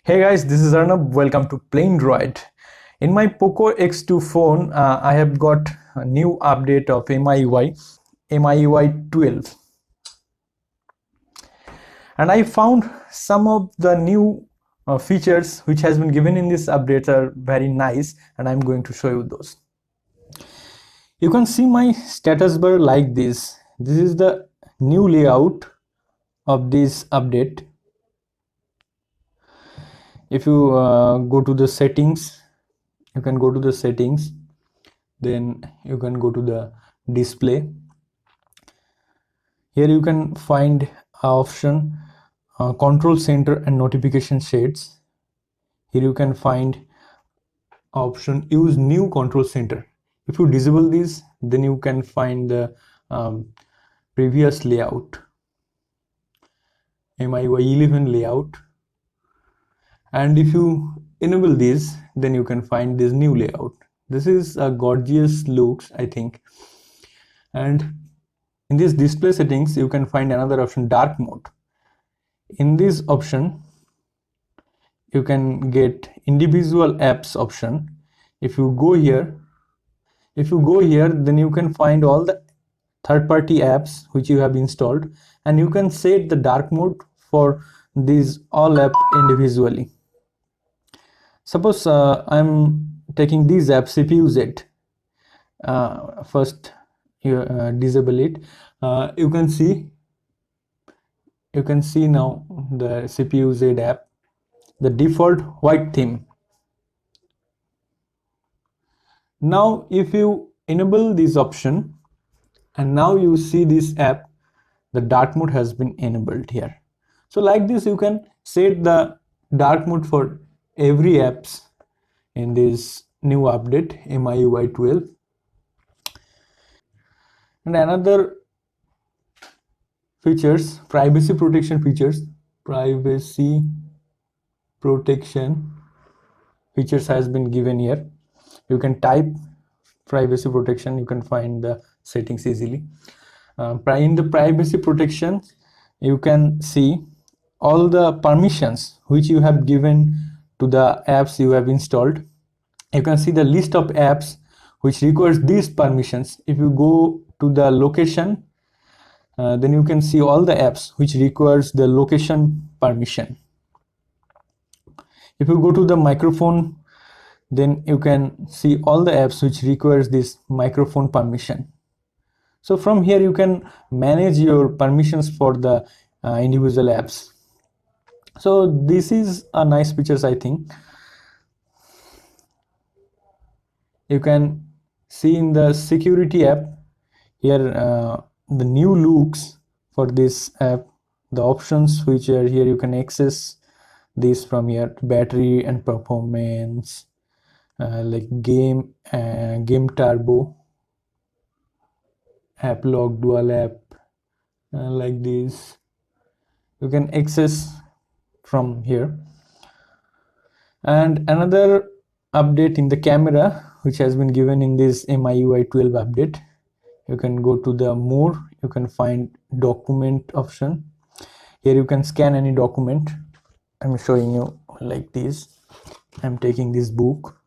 Hey guys, this is Arnab. Welcome to Plain Droid. In my Poco X2 phone, I have got a new update of MIui 12, and I found some of the new features which has been given in this update are very nice, and I'm going to show you those. You can see my status bar like this. This is the new layout of this update. If you go to the settings, you can go to the settings, then you can go to the display. Here you can find option control center and notification shades. Here you can find option use new control center. If you disable this, then you can find the previous layout, MIui 11 layout, and if you enable this, then you can find this new layout. This is a gorgeous looks, I think. And in this display settings, you can find another option, dark mode. In this option, you can get individual apps option. If you go here, then you can find all the third-party apps which you have installed, and you can set the dark mode for these all app individually. Suppose I'm taking these apps, CPU-Z. First, you disable it. You can see now the CPU-Z app, the default white theme. Now if you enable this option, and now you see this app, the dark mode has been enabled here. So like this, you can set the dark mode for every apps in this new update, MIui 12. And another features, privacy protection features has been given here. You can type privacy protection, you can find the settings easily. In the privacy protection, you can see all the permissions which you have given to the apps you have installed. You can see the list of apps which requires these permissions. If you go to the location, then you can see all the apps which requires the location permission. If you go to the microphone, then you can see all the apps which requires this microphone permission. So from here you can manage your permissions for the individual apps. So this is a nice features, I think. You can see in the security app here the new looks for this app, the options which are here. You can access this from here, battery and performance, like game turbo, app log, dual app, like this. You can access from here. And another update in the camera which has been given in this MIui 12 update, you can go to the more, you can find document option. Here you can scan any document. I'm showing you like this. I'm taking this book.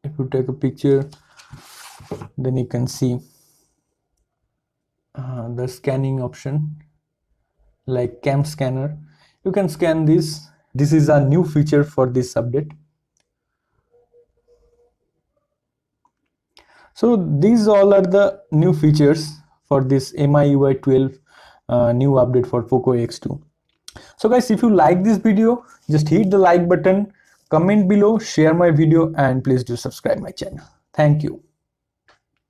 If you take a picture, then you can see the scanning option, like cam scanner. You can scan this. This is a new feature for this update. So these all are the new features for this MIui 12 new update for Poco X2. So guys, if you like this video, just hit the like button, comment below, share my video, and please do subscribe my channel. Thank you.